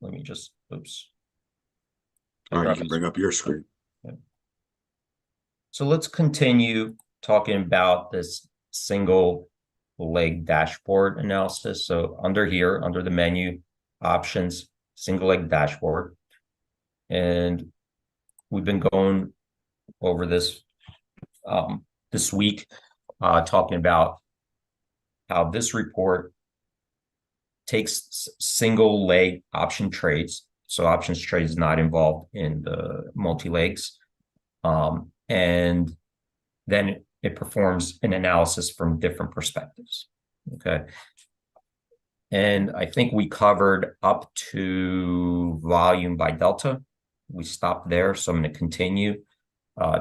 let me just, oops. All right, you can bring up your screen. Yeah. So let's continue talking about this single leg dashboard analysis. So under here, under the menu options, single leg dashboard. And we've been going over this this week, talking about how this report takes single leg option trades. So options trades not involved in the multi-legs. And then it performs an analysis from different perspectives. Okay. And I think we covered up to volume by delta. We stopped there. So I'm going to continue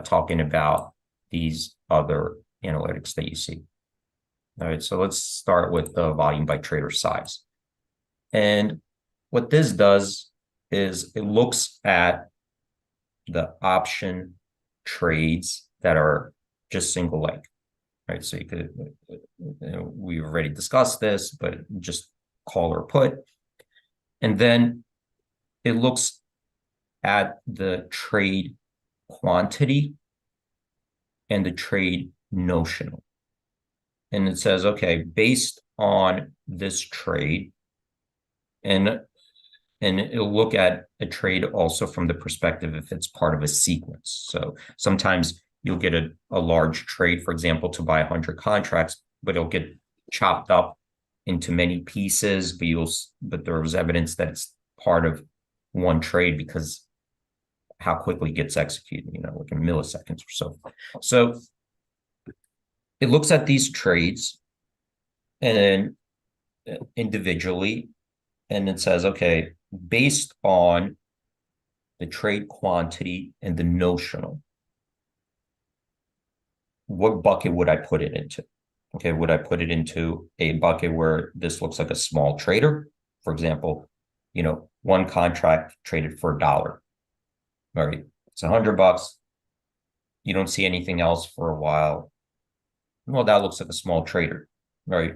talking about these other analytics that you see. All right. So let's start with the volume by trader size. And what this does is it looks at the option trades that are just single leg, right? So you could, we've already discussed this, but just call or put. And then it looks at the trade quantity and the trade notional. And it says, okay, based on this trade, and it'll look at a trade also from the perspective if it's part of a sequence. So sometimes you'll get a large trade, for example, to buy 100 contracts, but it'll get chopped up into many pieces, but there was evidence that it's part of one trade because how quickly it gets executed, like in milliseconds or so. So it looks at these trades and individually, and it says, okay, based on the trade quantity and the notional, what bucket would I put it into? Okay, would I put it into a bucket where this looks like a small trader? For example, one contract traded for $1. All right, it's $100. You don't see anything else for a while. Well, that looks like a small trader, right?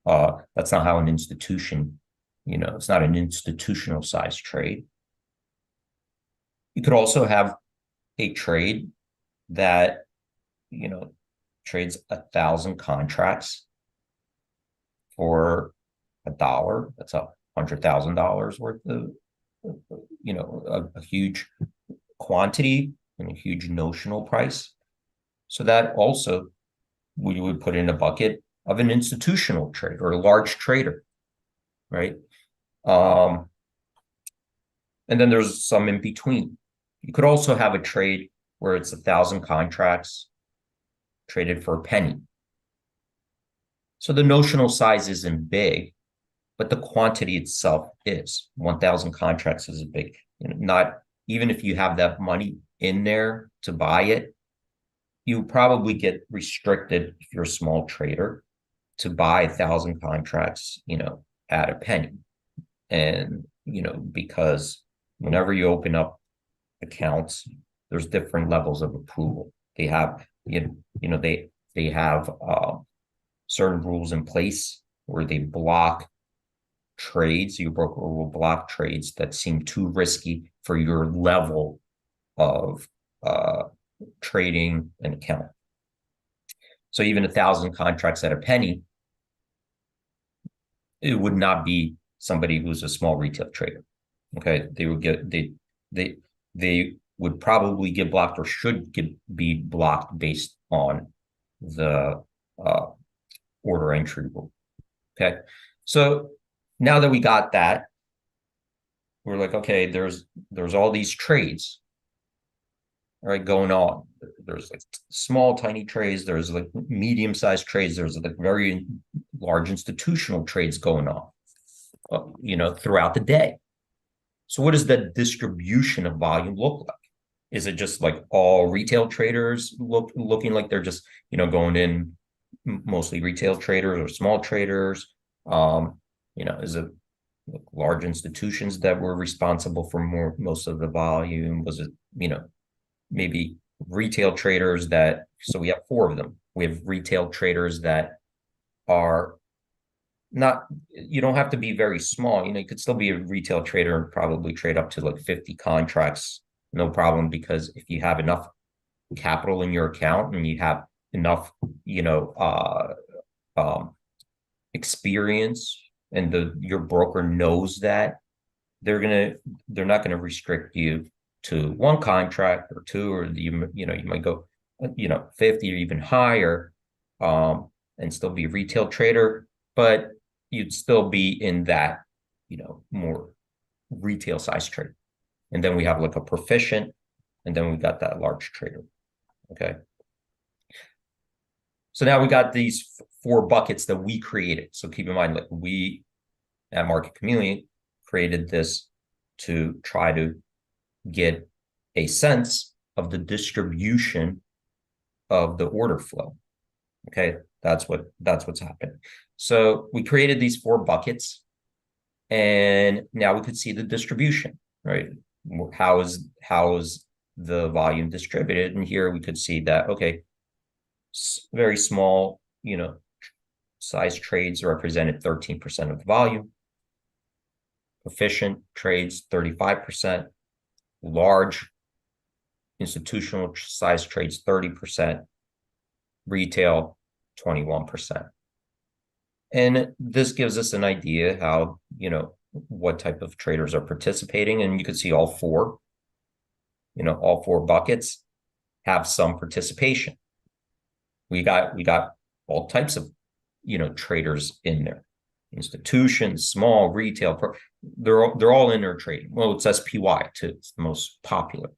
That's not how an institution, it's not an institutional size trade. You could also have a trade that, trades 1,000 contracts for $1. That's $100,000 worth of, a huge quantity and a huge notional price. So that also we would put in a bucket of an institutional trade or a large trader, right? And then there's some in between. You could also have a trade where it's 1,000 contracts traded for a penny. So the notional size isn't big, but the quantity itself is. 1,000 contracts is a big, not even if you have that money in there to buy it, you probably get restricted if you're a small trader to buy 1,000 contracts, at a penny. And, because whenever you open up accounts, there's different levels of approval. They have, they have certain rules in place where they block trades. Your broker will block trades that seem too risky for your level of trading an account. So even 1,000 contracts at a penny, it would not be somebody who's a small retail trader. Okay, they would get they would probably get blocked or should be blocked based on the order entry rule. Okay, so now that we got that, we're like, okay, there's all these trades, all right, going on. There's like small, tiny trades. There's like medium-sized trades. There's like very large institutional trades going on, throughout the day. So what does the distribution of volume look like? Is it just like all retail traders looking like they're just, going in, mostly retail traders or small traders? Is it large institutions that were responsible for most of the volume? Was it, maybe retail traders so we have 4 of them. We have retail traders that are, not, you don't have to be very small. You could still be a retail trader and probably trade up to like 50 contracts, no problem, because if you have enough capital in your account and you have enough, um, experience, and your broker knows that, they're not gonna restrict you to one contract or two, or you might go 50 or even higher, and still be a retail trader, but you'd still be in that more retail size trade. And then we have like a proficient, and then we got that large trader. Okay. So now we got these 4 buckets that we created. So keep in mind, like, we at Market Chameleon created this to try to get a sense of the distribution of the order flow. Okay, that's what's happening. So we created these 4 buckets, and now we could see the distribution, right? How is the volume distributed? And here we could see that, okay, very small, size trades represented 13% of the volume. Proficient trades, 35%. Large institutional size trades, 30%. Retail, 21%. And this gives us an idea how, what type of traders are participating. And you can see all 4 buckets have some participation. We got all types of, traders in there. Institutions, small, retail, they're all in there trading. Well, it's SPY too. It's the most popular.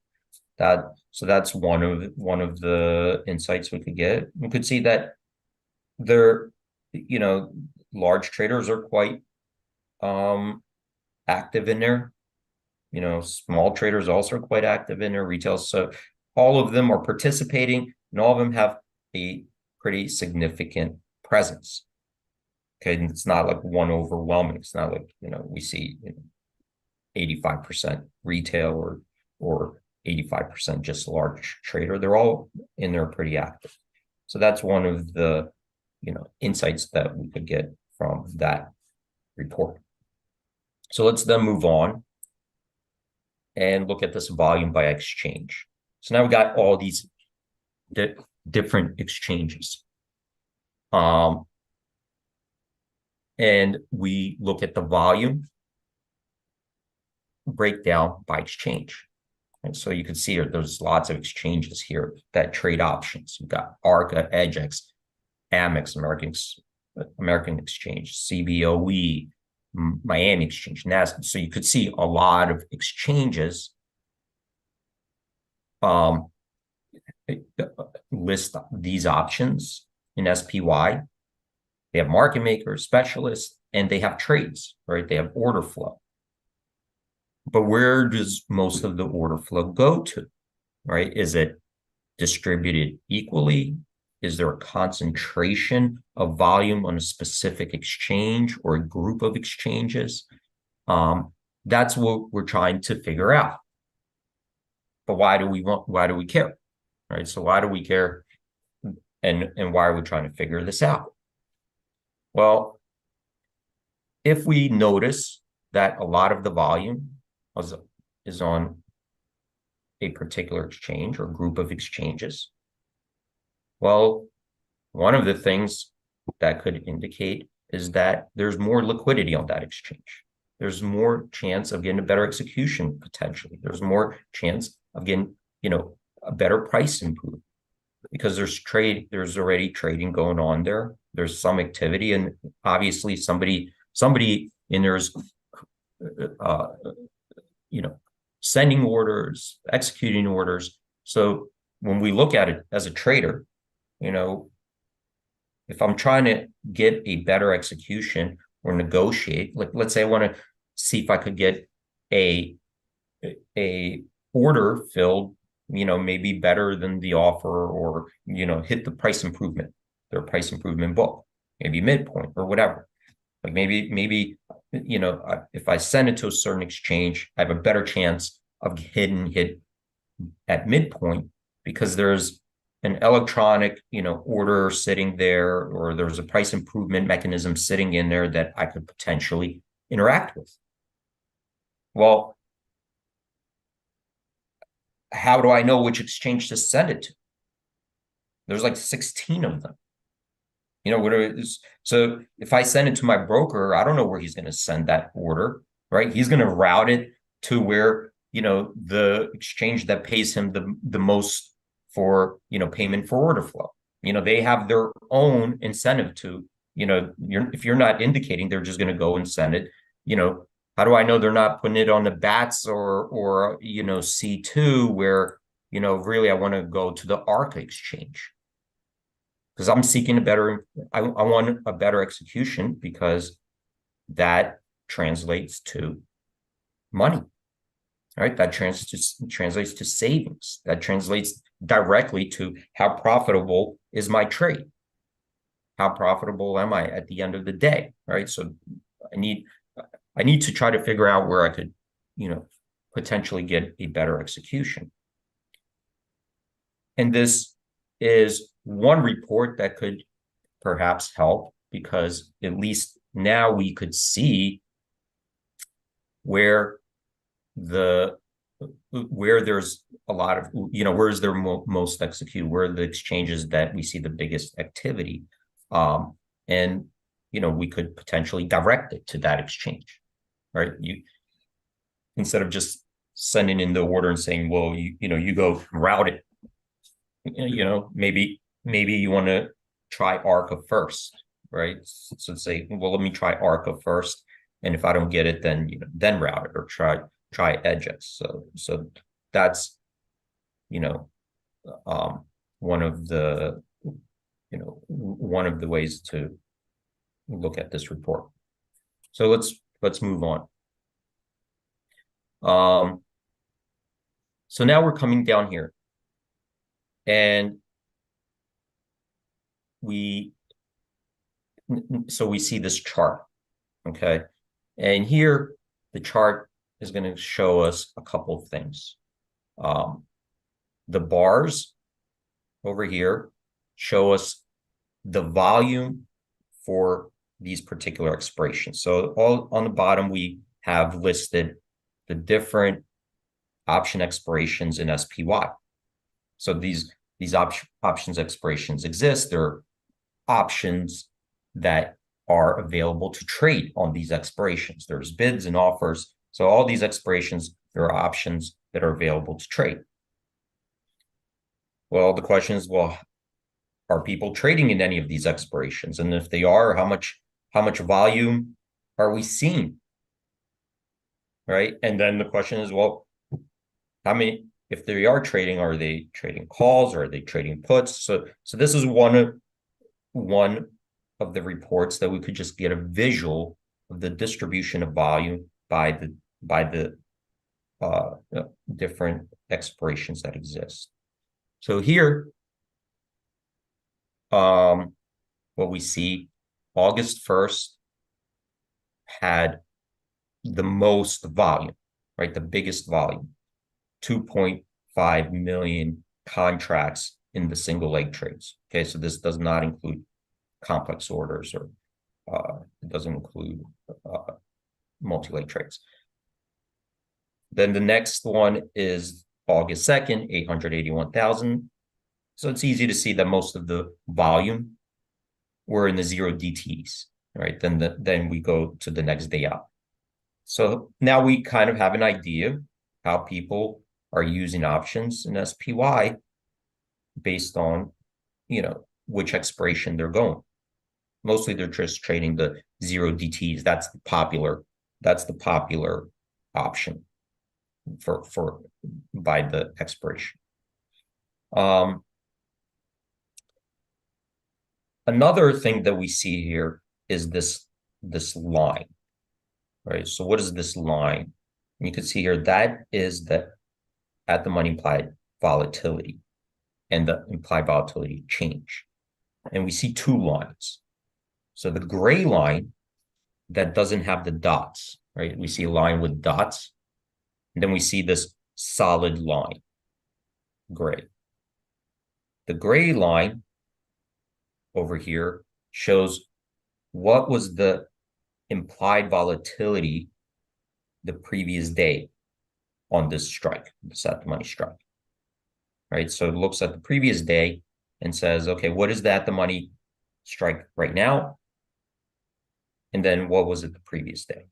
So that's one of the insights we could get. We could see that they're, large traders are quite active in there. Small traders also are quite active in their retail. So all of them are participating, and all of them have a pretty significant presence. Okay, and it's not like one overwhelming. It's not like, we see 85% retail or 85% just large trader. They're all in there pretty active. So that's one of the insights that we could get from that report. So let's then move on and look at this volume by exchange. So now we got all these different exchanges. And we look at the volume breakdown by exchange. And so you can see there's lots of exchanges here that trade options. You've got ARCA, EDGX, Amex, American Exchange, CBOE, Miami Exchange, NASDAQ. So you could see a lot of exchanges list these options in SPY. They have market makers, specialists, and they have trades, right? They have order flow. But where does most of the order flow go to, right? Is it distributed equally? Is there a concentration of volume on a specific exchange or a group of exchanges? That's what we're trying to figure out. But why do we care, right? So why do we care, and why are we trying to figure this out? Well, if we notice that a lot of the volume is on a particular exchange or group of exchanges, well, one of the things that could indicate is that there's more liquidity on that exchange. There's more chance of getting a better execution potentially. There's more chance of getting, a better price improvement, because there's already trading going on there. There's some activity, and obviously somebody in there is, sending orders, executing orders. So when we look at it as a trader, if I'm trying to get a better execution or negotiate, like, let's say I want to see if I could get a order filled, maybe better than the offer, or, hit the price improvement, their price improvement book, maybe midpoint or whatever. Like maybe, if I send it to a certain exchange, I have a better chance of hitting hit at midpoint, because there's an electronic, order sitting there, or there's a price improvement mechanism sitting in there that I could potentially interact with. Well, how do I know which exchange to send it to? There's like 16 of them. What it is. So if I send it to my broker, I don't know where he's going to send that order, right? He's going to route it to where, the exchange that pays him the most for, payment for order flow. They have their own incentive to, if you're not indicating, they're just going to go and send it. How do I know they're not putting it on the BATS or C2 where, really I want to go to the ARC exchange? Because I'm seeking I want a better execution because that translates to money, right? That translates to savings. That translates directly to how profitable is my trade? How profitable am I at the end of the day, right? So I need to try to figure out where I could, potentially get a better execution. And this is one report that could perhaps help, because at least now we could see where there's a lot of, where's there most executed, where are the exchanges that we see the biggest activity. And, we could potentially direct it to that exchange, right? Instead of just sending in the order and saying, well, you go route it, maybe you want to try ARCA first, right? So say, well, let me try ARCA first, and if I don't get it, then then route it or try EDGX. So that's one of the ways to look at this report. So let's move on. So now we're coming down here, and we see this chart, okay? And here, the chart is going to show us a couple of things. The bars over here show us the volume for these particular expirations. So all on the bottom, we have listed the different option expirations in SPY. So these options expirations exist. They're options that are available to trade on these expirations. There's bids and offers. So all these expirations, there are options that are available to trade. Well, the question is, well, are people trading in any of these expirations? And if they are, how much volume are we seeing? Right? And then the question is, well, if they are trading, are they trading calls or are they trading puts? So this is one of the reports that we could just get a visual of the distribution of volume by the different expirations that exist. So here, what we see, August 1st had the most volume, right? The biggest volume, 2.5 million contracts in the single leg trades. Okay, so this does not include complex orders, or it doesn't include multi-leg trades. Then the next one is August 2nd, 881,000. So it's easy to see that most of the volume were in the 0 DTs, right? Then we go to the next day out. So now we kind of have an idea how people are using options in SPY based on, which expiration they're going. Mostly they're just trading the 0 DTs. That's the popular option for by the expiration. Another thing that we see here is this line, right? So what is this line? And you can see here that is the at the money implied volatility and the implied volatility change. And we see two lines. So the gray line that doesn't have the dots, right? We see a line with dots, and then we see this solid line, gray. The gray line over here shows what was the implied volatility the previous day on this strike, this at the money strike, right? So it looks at the previous day and says, okay, what is that the money strike right now? And then what was it the previous day?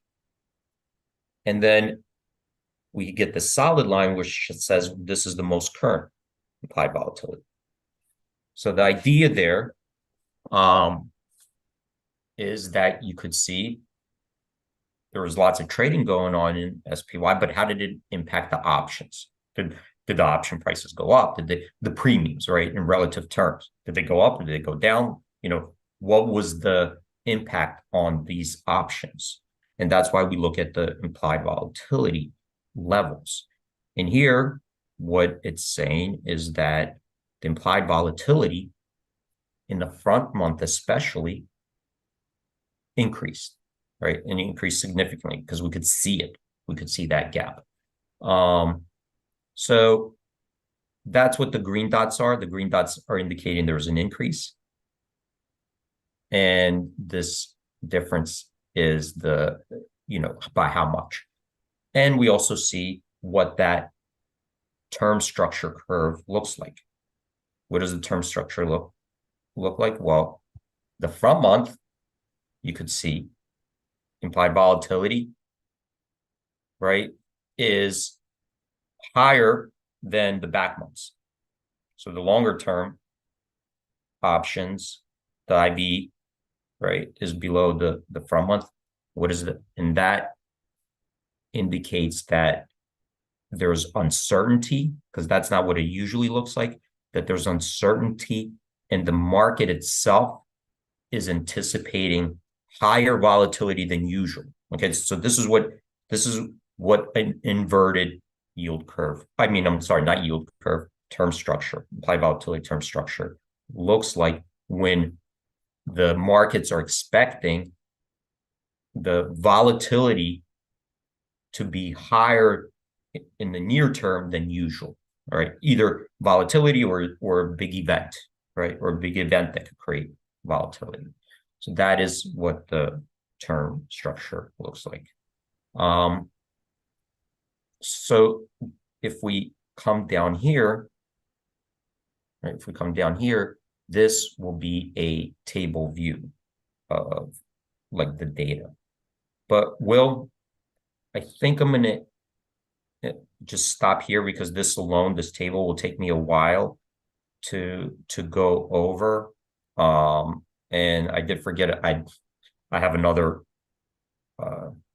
And then we get the solid line, which says this is the most current implied volatility. So the idea there is that you could see there was lots of trading going on in SPY, but how did it impact the options? Did the option prices go up? Did the premiums, right, in relative terms, did they go up or did they go down? You know, what was the impact on these options? And that's why we look at the implied volatility levels. And here, what it's saying is that the implied volatility in the front month especially increased, right? And increased significantly because we could see it. We could see that gap. So that's what the green dots are. The green dots are indicating there was an increase. And this difference is the, you know, by how much. And we also see what that term structure curve looks like. What does the term structure look like? Well, the front month, you could see implied volatility, right, is higher than the back months. So the longer term options, the IB, right, is below the front month. What is it? And that indicates that there's uncertainty, because that's not what it usually looks like, that there's uncertainty and the market itself is anticipating higher volatility than usual. Okay, so this is what an inverted yield curve, I'm sorry, not yield curve, term structure, implied volatility term structure looks like when the markets are expecting the volatility to be higher in the near term than usual. All right, either volatility or a big event, right, or a big event that could create volatility. So that is what the term structure looks like. So if we come down here, right, if we come down here, this will be a table view of like the data. But Will, I think I'm going to just stop here because this alone, this table will take me a while to go over. And I did forget it. I have another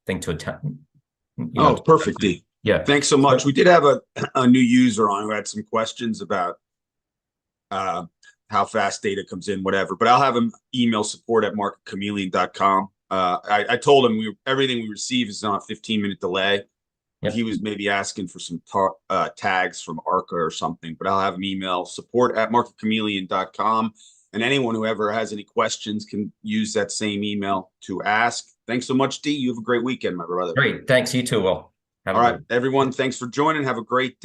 thing to attend. Oh, perfect, D. Yeah. Thanks so much. We did have a new user on who had some questions about how fast data comes in, whatever. But I'll have him email support@MarketChameleon.com. I told him everything we receive is on a 15-minute delay. Yep. He was maybe asking for some tags from ARCA or something, but I'll have him email support@MarketChameleon.com. And anyone who ever has any questions can use that same email to ask. Thanks so much, D. You have a great weekend, my brother. Great. Thanks. You too, Will. All right, everyone. Thanks for joining. Have a great day.